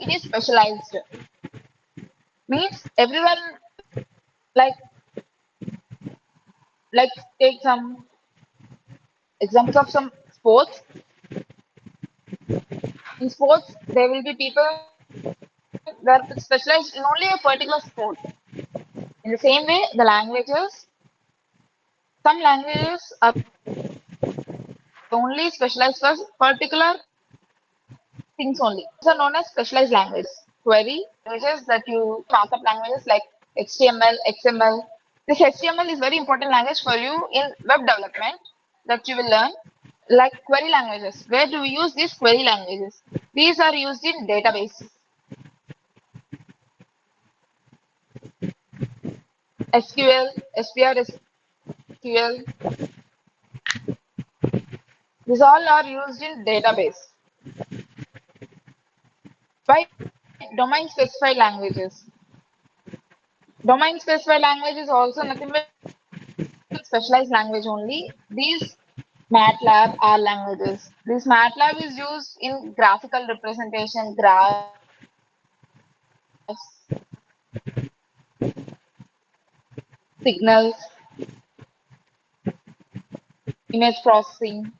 it is specialized. Means everyone like like take some examples of some sports. In sports, there will be people that specialize in only a particular sport. In the same way, the languages, some languages are only specialized for particular things only. These are known as specialized languages. Query languages that you markup languages like HTML, XML. This HTML is very important language for you in web development that you will learn. Like query languages, where do we use these query languages? These are used in database. SQL, SPR, SQL. These all are used in database. By domain specified languages. Domain specified language is also nothing but specialized language only. These MATLAB are languages. This MATLAB is used in graphical representation, graphs, signals, image processing.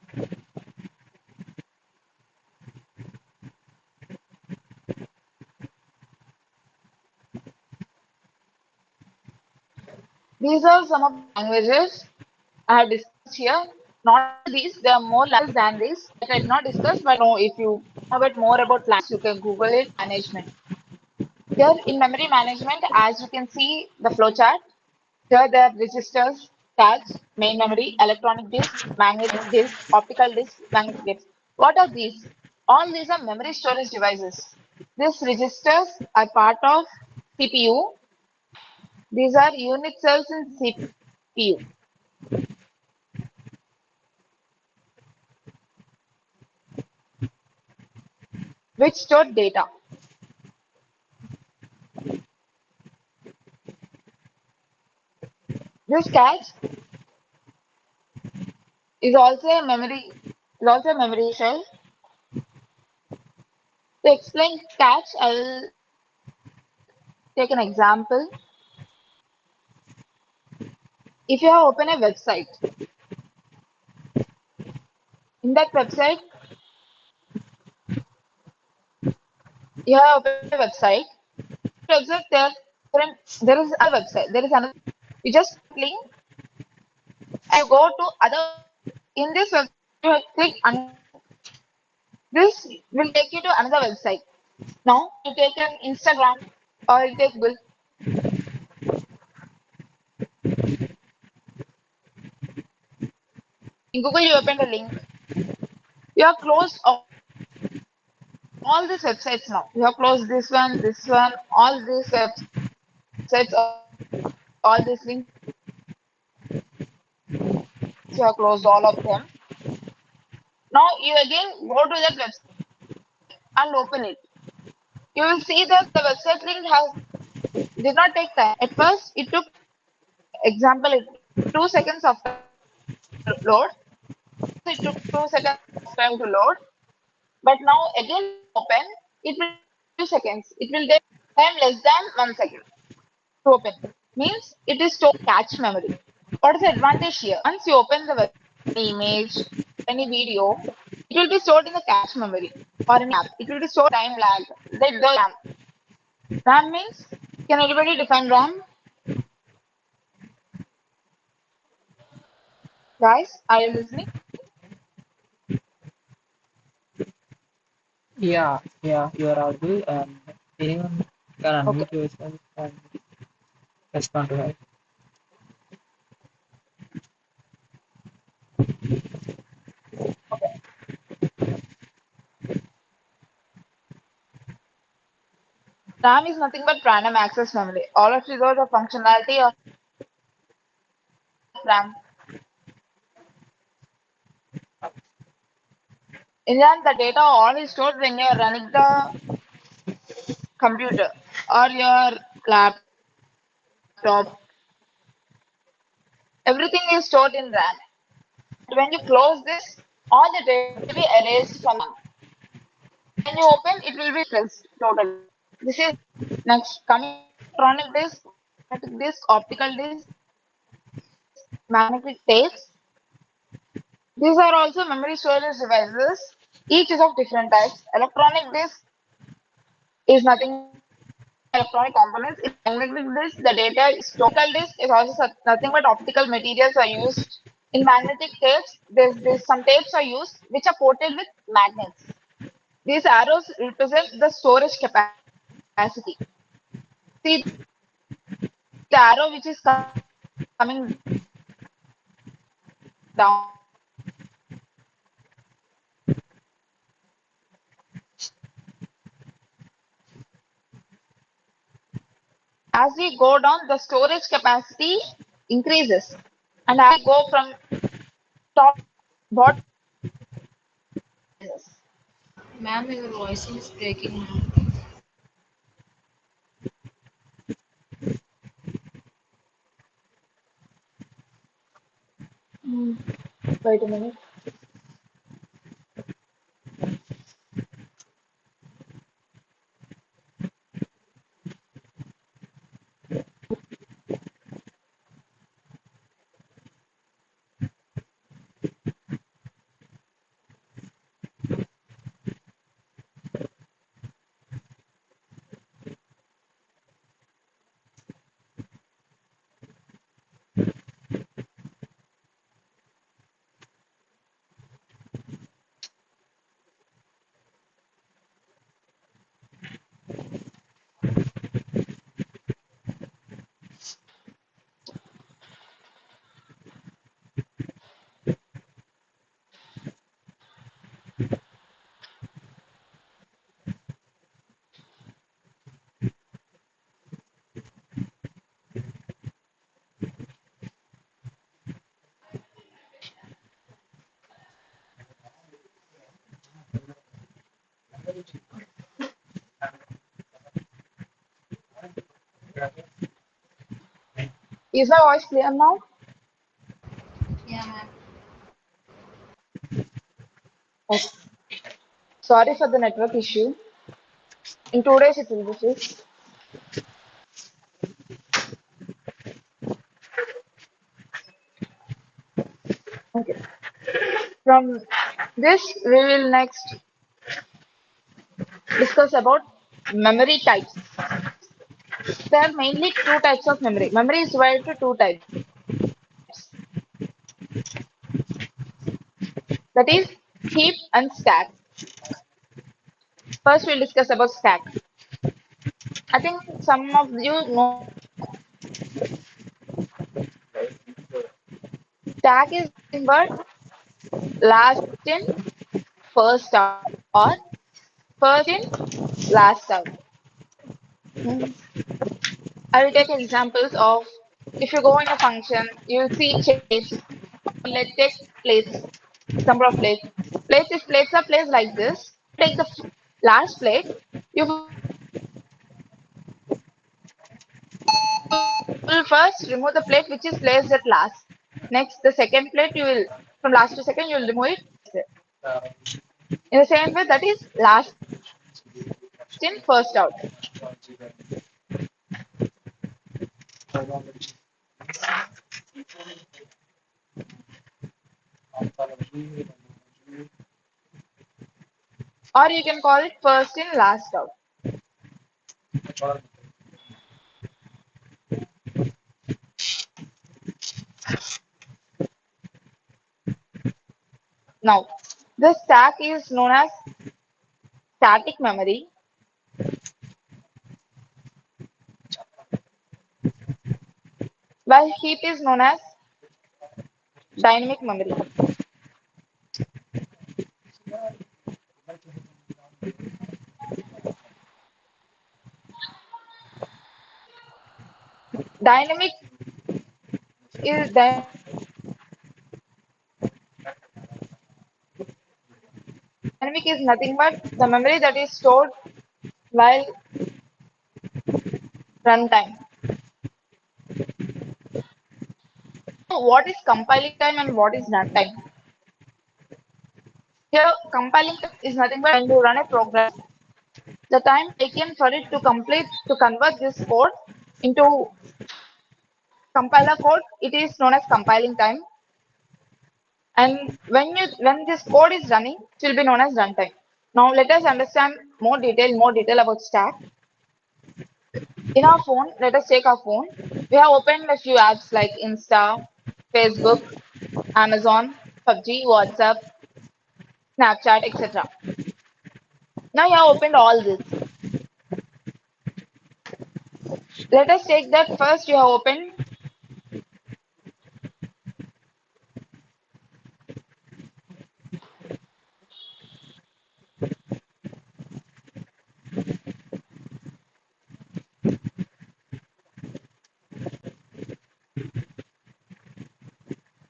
These are some of the languages I have discussed here. Not only these, there are more languages than this that I did not discuss, but no, if you know about more about language, you can Google it management. Here in memory management, as you can see the flowchart, here there are registers, cache, main memory, electronic disk, magnetic disk, optical disk, magnetic disk. What are these? All these are memory storage devices. These registers are part of CPU. These are unit cells in CPU, which store data. This cache is also a memory shell. To explain cache, I'll take an example. If you have opened a website, in that website, you have opened a website. Website there is a website. There is another. You just link and you go to other. In this website, you click this will take you to another website. Now you take an Instagram or you take Google. In Google, you open the link. You have closed all these websites now. You have closed this one, all these websites, all these links. You have closed all of them. Now you again go to that website and open it. You will see that the website link did not take time. At first, it took example it 2 seconds of load. It took 2 seconds of time to load. But now again open, it will take 2 seconds. It will take time less than 1 second to open. Means it is stored cache memory. What is the advantage here? Once you open the web, any image, any video, it will be stored in the cache memory or in app. It will be stored time lag. Like the RAM. RAM means, can anybody define RAM? Guys, are you listening? Yeah, you are audible. Anyone can Okay. unmute yourself and respond to that. RAM is nothing but random access memory. All of these are the functionality of RAM. In RAM, the data all is stored when you are running the computer or your laptop. Everything is stored in RAM. When you close this, all the data will be erased from RAM. When you open, it will be different totally. This is next coming to electronic disk, magnetic disk, optical disk, magnetic tapes. These are also memory storage devices. Each is of different types. Electronic disk is nothing but electronic components. In magnetic disk, the data is stored. Optical disk is also nothing but optical materials are used. In magnetic tapes, there's some tapes are used which are coated with magnets. These arrows represent the storage capacity. See the arrow which is coming down is the storage capacity. As we go down, the storage capacity increases. And as we go from top to bottom, the storage capacity decreases. Ma'am, your voice is breaking now. Hmm, wait a minute. Is my voice clear now? Yeah, ma'am. Okay. Sorry for the network issue. In 2 days it will be fixed. Okay. From this, we will next discuss about memory types. There are mainly two types of memory. Memory is divided to two types. That is heap and stack. First, we'll discuss about stack. I think some of you know stack is nothing but last in, first out, or first in, last out. Hmm. I will take examples of if you go in a function, you'll see chairs, or let's take plates, number of plates. Plates, if plates are placed like this, take the last plate, you will first remove the plate which is placed at last. Next, the second plate you will, from last to second, you will remove it like that. In the same way, that is last in, first out. Or you can call it first in, last out. Now, the stack is known as static memory, while heap is known as dynamic memory. Dynamic dynamic is nothing but the memory that is stored while runtime. Do you know what is compiling time and what is runtime? Here, compiling time is nothing but when you run a program. The time taken for it to convert this code into compiler code, it is known as compiling time. And when this code is running, it will be known as runtime. Now let us understand more detail about stack. In our phone, let us take our phone. We have opened a few apps like Insta, Facebook, Amazon, PUBG, WhatsApp, Snapchat, etc. Now you have opened all this. Let us take that first you have opened.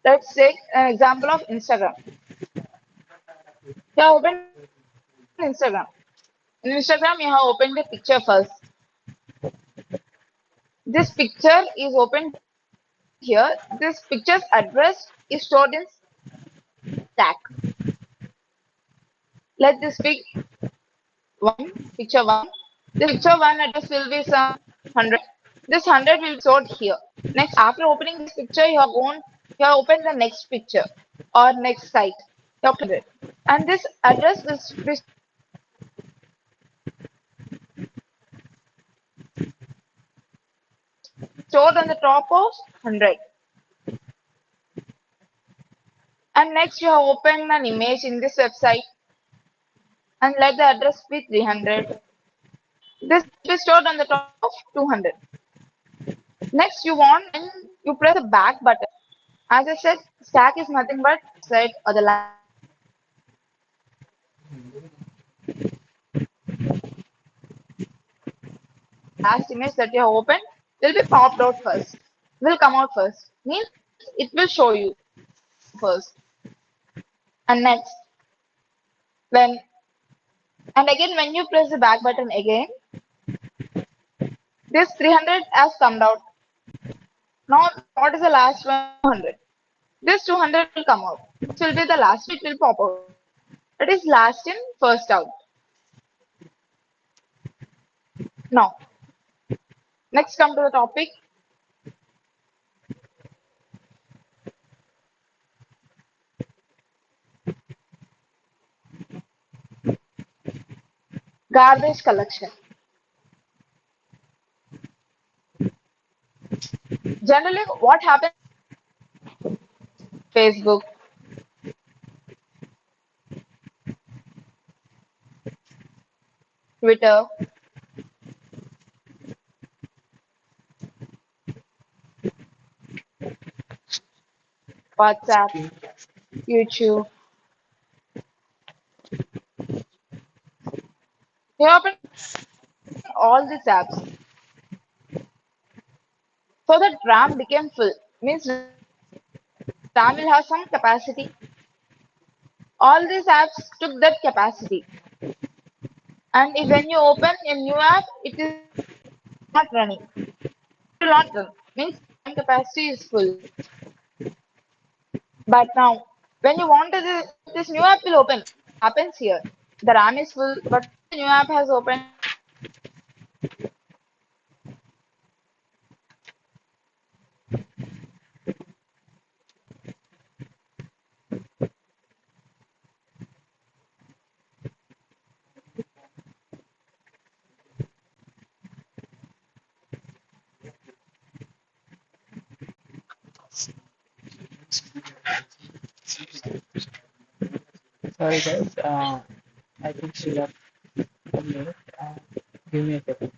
Let's take an example of Instagram. You have opened Instagram. In Instagram, you have opened the picture first. This picture is opened here. This picture's address is stored in stack. Let this be one picture one. This picture one address will be some 100. This 100 will be stored here. Next, after opening this picture, you have opened the next picture or next site. You have opened it. And this address will be stored on the top of 100. And next, you have opened an image in this website and let the address be 300. This will be stored on the top of 200. Next, when you press the back button. As I said, stack is nothing but website or the last image that you have opened. Last image that you have opened will be popped out first, will come out first. Means it will show you first. And next, when and again when you press the back button again, this 300 has come out. Now, what is the last one? 200. This 200 will come out. This will be the last. It will pop out. That is last in, first out. Now, next come to the topic. Garbage collection. Generally, what happens in social media, Facebook, Twitter, WhatsApp, YouTube, you open all these apps so that RAM became full. Means RAM will have some capacity. All these apps took that capacity. And if when you open a new app, it is not running. It will not run. Means the RAM capacity is full. But now, when you want to this new app will open. What happens here? The RAM is full, but still the new app has opened. Sorry guys, I think she left a minute. Give me a second.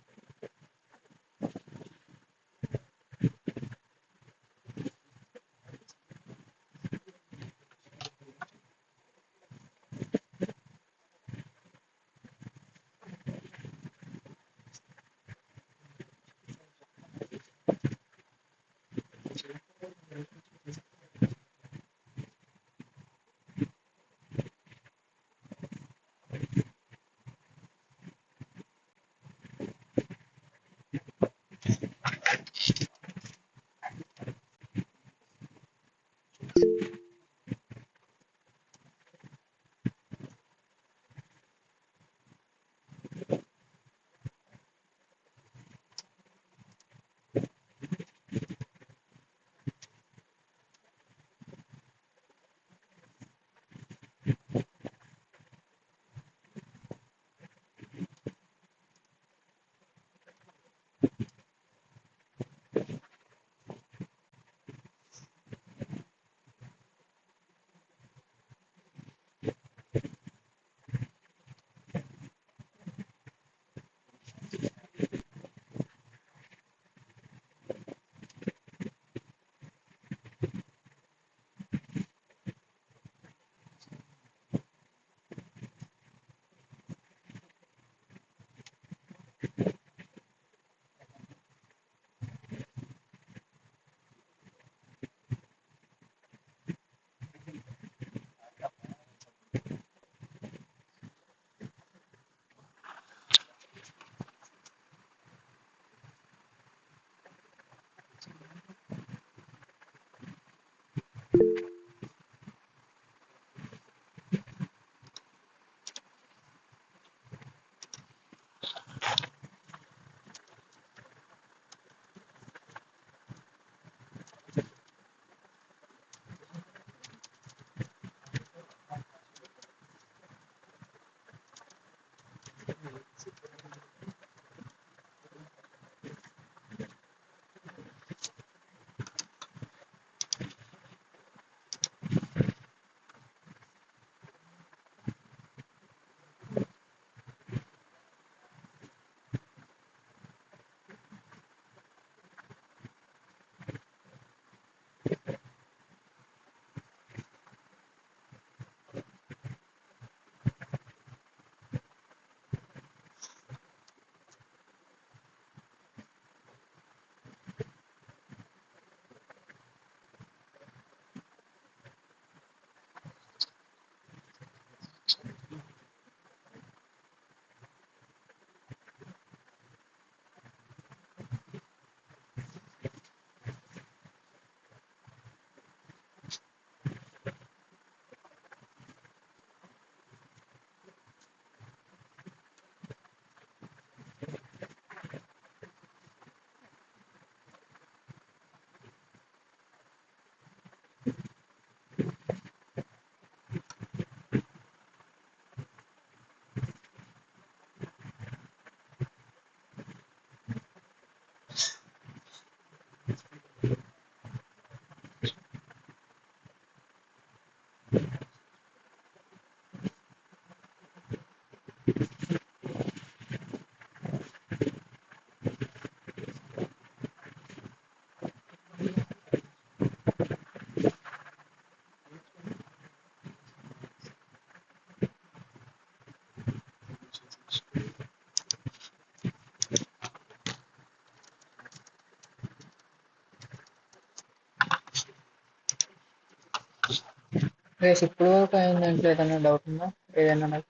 రేపు ఇప్పుడు వరకు అయిన దాంట్లో ఏదైనా doubt ఉందా? ఏదైనా నాకు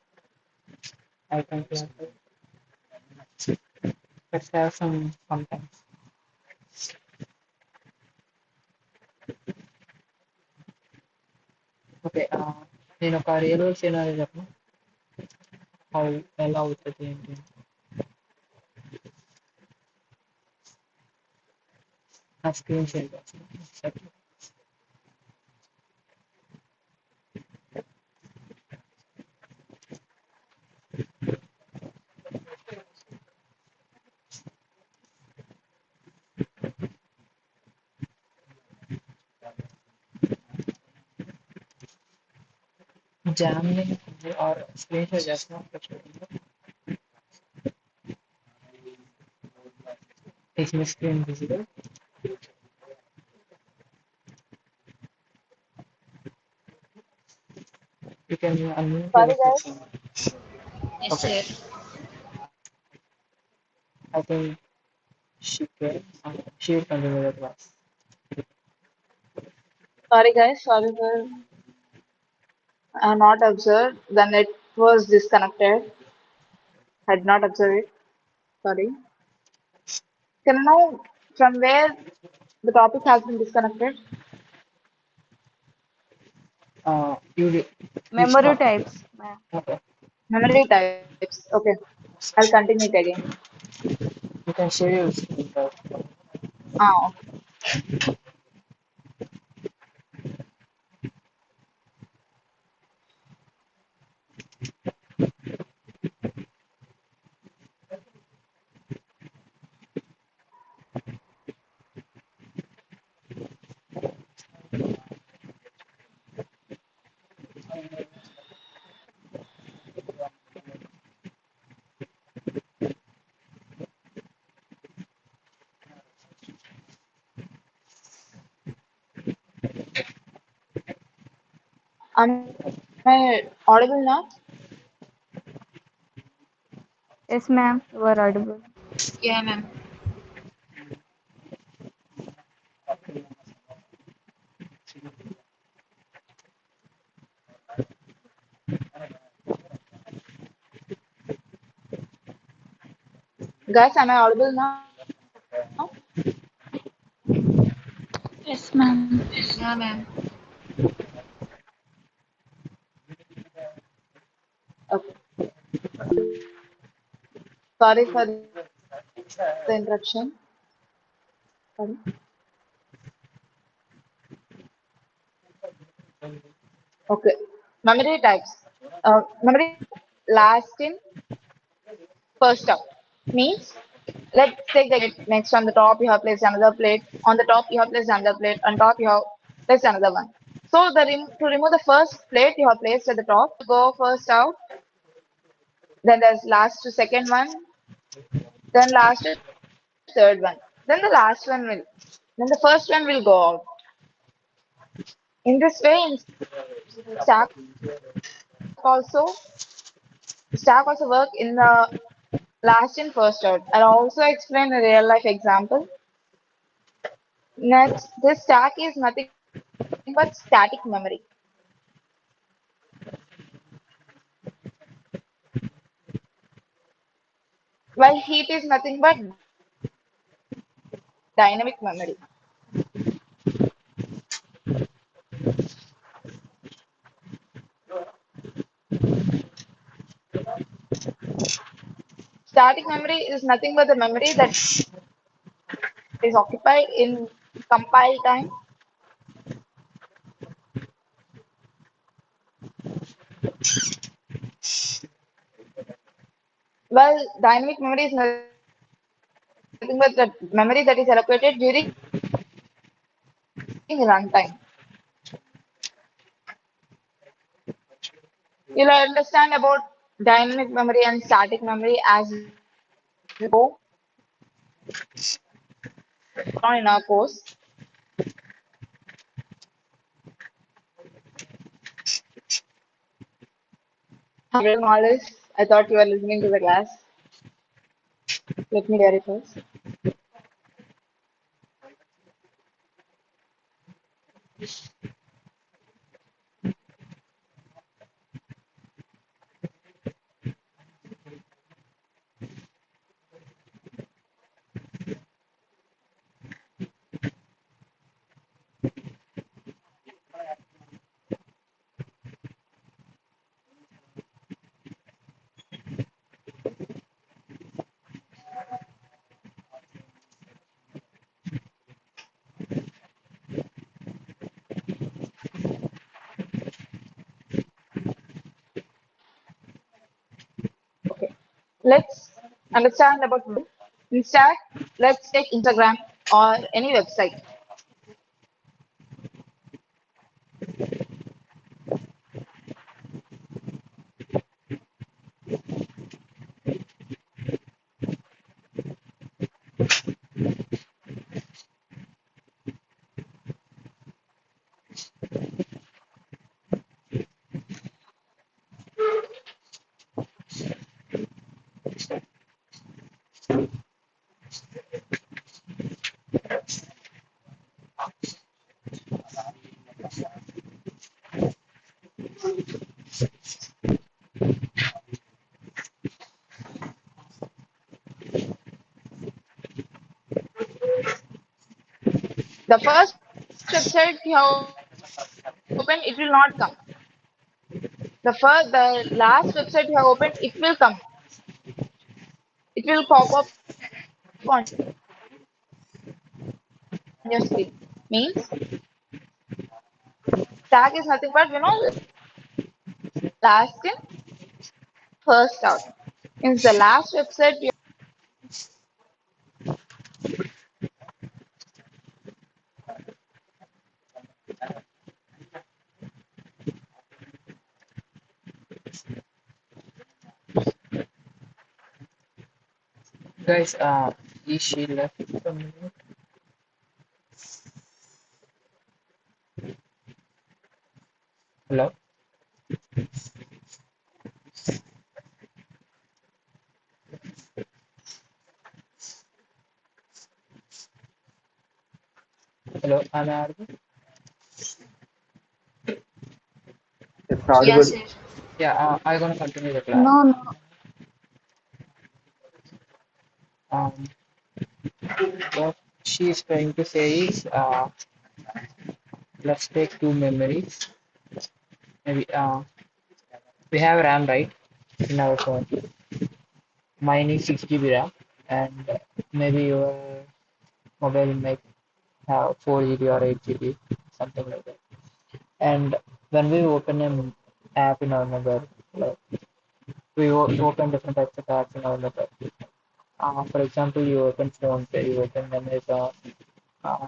I can clarify. Let's have some sometimes. Okay నేను ఒక రియల్ వరల్డ్ సినారియో చెప్పను హౌ ఎలా అవుతుంది ఏంటి అని. నా స్క్రీన్ షేర్ చేస్తాను. జామ్ని ఆర్ స్క్రీన్ షేర్ చేస్తున్నాను. Is my screen visible? You can unmute Sorry, yourself. guys. Yes, Okay, sir. I think she can. She will continue the class. Sorry, guys. Sorry for not observed. The net was disconnected. Had not observed it. Sorry. Can I know from where the topic has been disconnected? You did which Memory topic? types, ma'am. Okay, Memory types. Okay. I'll continue it again. you can share your screen. Okay. Am I audible now? Yes, ma'am. You are audible. Yeah, ma'am. Guys, am I audible now? Yes, ma'am. Yeah, ma'am. Okay. Sorry for the interruption. Sorry. Okay. Memory types. Memory type last in, first out. Means, let's take the plate. Next on the top you have placed another plate. On the top you have placed another plate. On top you have placed another one. So to remove the first plate you have placed at the top, go first out. Then there's last to second one. Then last to third one. Then the last one will. Then the first one will go out. In this way, in Stack also work in the last in first out. I'll also explain a real life example. Next, this stack is nothing but static memory, while heap is nothing but dynamic memory. Static memory is nothing but the memory that is occupied in compile time, while dynamic memory is nothing but the memory that is allocated during runtime. You'll understand about dynamic memory and static memory as we go on in our course. Hello, Alice. I thought you were listening to the class. Let me hear it first. Okay. Let's understand about web. Instead, let's take Instagram or any website. The first website you have opened, it will not come. The last website you have opened, it will come. It will pop up on your screen. Means tag is nothing but last in, first out. Means the last website you Guys, is she left from me? Hello? Hello, am I audible? It's Yes, audible. sir. Yeah, I'm gonna continue the class. no, no. Um, what she is trying to say is, let's take two memories. Maybe we have RAM, right, in our phone. Mine is 6 GB RAM, and maybe your mobile might have 4 GB or 8 GB, something like that. And when we open an app in our mobile, like we open different types of apps in our mobile. For example, you open PhonePe, you open Amazon, uh,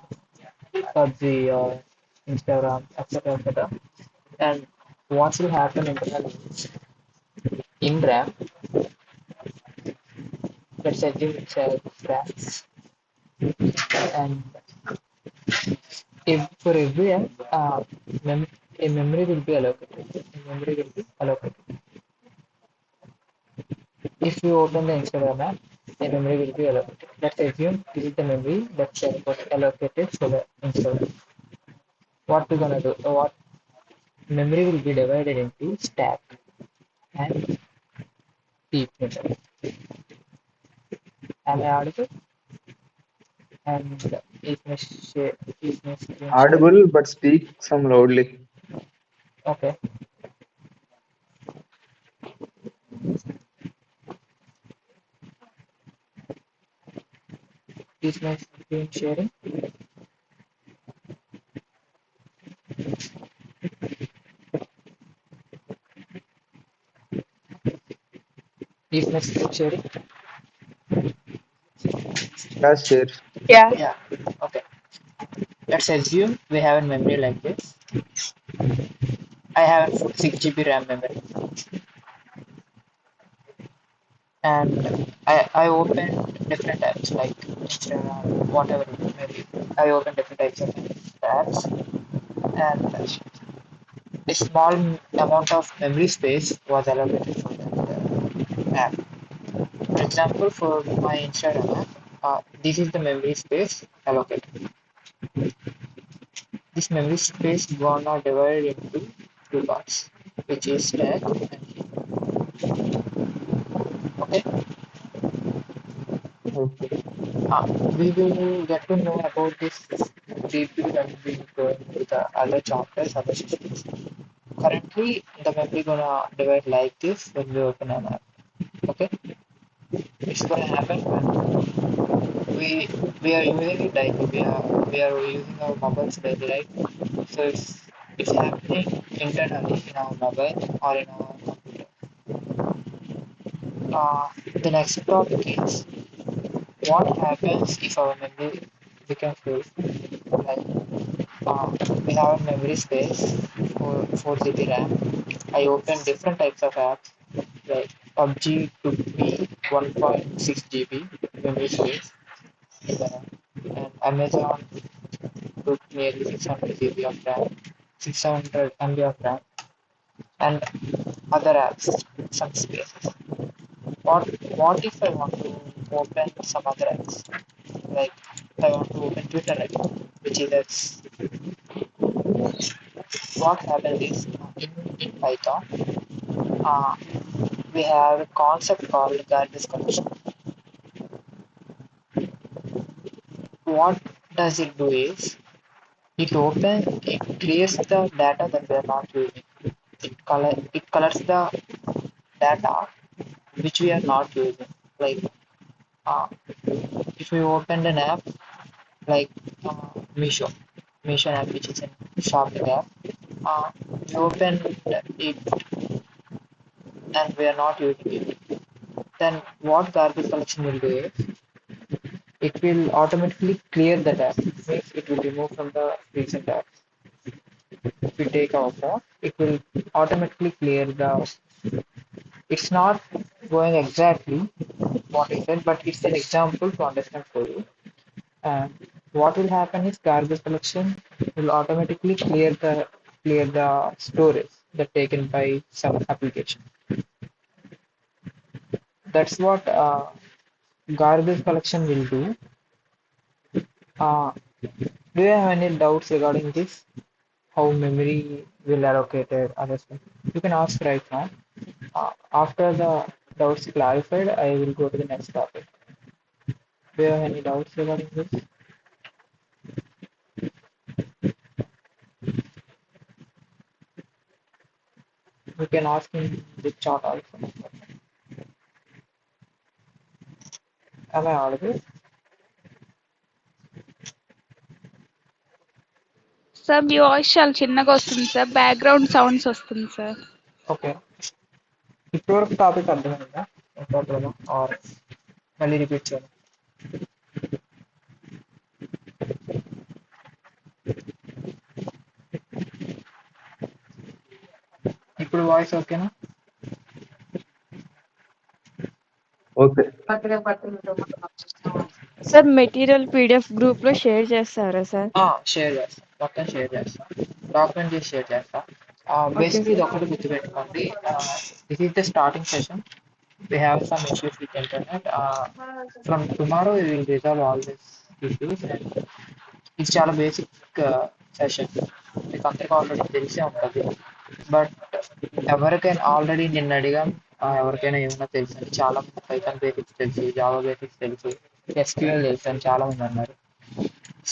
PUBG, or Instagram, etc., etc. And what will happen in RAM, let's assume it's a RAM, and if for every app, a memory will be allocated. A memory will be allocated. If you open the Instagram app, a memory will be allocated. Let's assume this is the memory that's allocated for the Instagram. What we're gonna do? What memory will be divided into stack and deep memory. Am I audible? And is my screen sharing? Audible, but speak some loudly. Okay. Is my screen sharing? Is my screen sharing? Yes, share. Yeah. Yeah. Okay. Let's assume we have a memory like this. I have 6 GB RAM memory. and I open different apps like Instagram, whatever maybe. I open different types of apps, and a small amount of memory space was allocated for that app. For example, for my Instagram app, this is the memory space allocated. This memory space gonna divide into two parts, which is stack and heap. Okay, Okay. we will get to know about this deeply when we go into the other chapters, other systems. Currently, the memory gonna divide like this when we open an app. Okay, it's gonna happen when we are using it daily. We are using our mobiles daily, right? So it's happening internally in our mobile or in our computer. The next topic is what happens if our memory becomes full. Like we have a memory space for 4 GB RAM. I open different types of apps. Like PUBG took me 1.6 GB memory space, and Amazon took nearly 600 GB of RAM, 600 MB of RAM, and other apps some spaces. What if I want to open some other apps? Like I want to open Twitter again, which is X. What happens is in Python, uh, we have a concept called garbage collection. What does it do is it clears the data that we are not using. It colors the data which we are not using. Like uh, if we opened an app like Meesho, Meesho app which is a shopping app, we open it and we are not using it. Then what garbage collection will do is it will automatically clear the tab. Means it will remove from the recent tab. If we take our phone, it will automatically clear the. It's not going exactly what I said, but it's an example to understand for you. And what will happen is garbage collection will automatically clear the storage that taken by some application. That's what garbage collection will do. Do you have any doubts regarding this? How memory will allocated other stuff? You can ask right now. After the doubts clarified, I will go to the next topic. Do you have any doubts regarding this? You can ask in the chat also. Am I audible? Sir me voice చాలా చిన్నగా వస్తుంది sir background sounds వస్తుంది sir Okay. ఇప్పటివరకు topic అర్థమైందా? ప్రాబ్లమా are మళ్ళీ repeat చేయాలి? ఇప్పుడు వాయిస్ ఓకేనా? Okay. Sir material PDF group లో షేర్ చేస్తారా సార్? షేర్ చేస్తా, మొత్తం షేర్ చేస్తా, డాక్యుమెంట్ చేసి షేర్ చేస్తా. ఓకే బేసిక్లీ ఇది సార్. ఒకటి గుర్తుపెట్టుకోండి. This is the starting session. We have some issues with internet. From tomorrow we will resolve all these issues, and ఇది చాలా బేసిక్ సెషన్. మీకు అందరికీ ఆల్రెడీ తెలిసే ఉంటుంది. బట్ ఎవరికైనా ఆల్రెడీ నిన్న అడిగాం, ఎవరికైనా ఏమైనా తెలుసు అని. చాలా మంది పైథాన్ బేసిక్స్ తెలుసు, జావా బేసిక్స్ తెలుసు, ఎస్క్యూఎల్ తెలుసు అని చాలా మంది అన్నారు.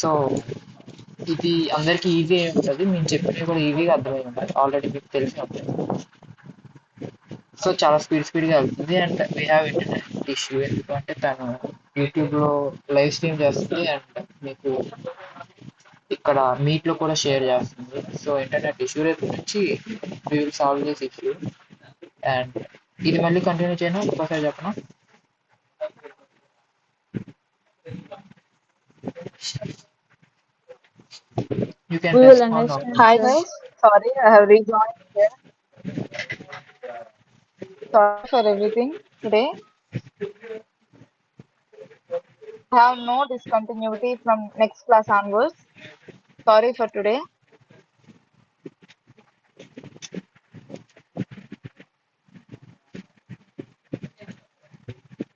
సో ఇది అందరికీ ఈజీ అయి ఉంటుంది. మేము చెప్పినవి కూడా ఈజీగా అర్థమై ఉండాలి, ఆల్రెడీ మీకు తెలిసి ఉంటుంది. సో చాలా స్పీడ్గా వెళ్తుంది. And we have internet issue, ఎందుకంటే తను యూట్యూబ్లో లైవ్ స్ట్రీమ్ చేస్తుంది అండ్ మీకు ఇక్కడ మీట్లో కూడా షేర్ చేస్తుంది. సో ఇంటర్నెట్ ఇష్యూ రేపు నుంచి we will solve this issue. And ఇది మళ్ళీ కంటిన్యూ చేయను, ఇంకోసారి చెప్పను. You can We will respond on. understand, Hi sir. guys, sorry I have rejoined here. Sorry for everything today. have no discontinuity from next class onwards. Sorry for today.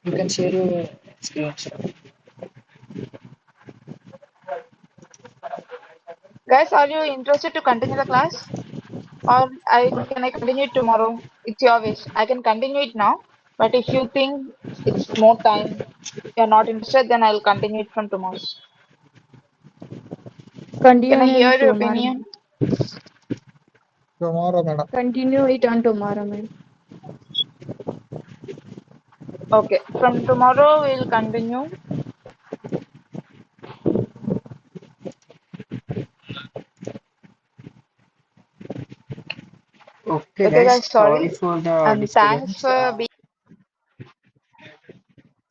You can share your screenshot. Guys, are you interested to continue the class? Or can I continue it tomorrow? It's your wish. I can continue it now. But if you think it's more time, you're not interested, then I'll continue it from tomorrow. Can I Continue hear your tomorrow. opinion? Tomorrow, madam. Continue it on tomorrow, ma'am. Okay. From tomorrow, we'll continue. Okay, Okay, guys. guys, Sorry sorry. for the And thanks disturbance. for being.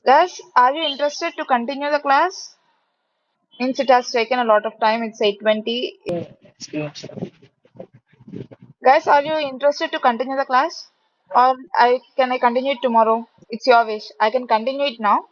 Guys, are you interested to continue the class? Since it has taken a lot of time, it's 8:20. Screenshot. Guys, are you interested to continue the class? Or can I continue it tomorrow? It's your wish. I can continue it now.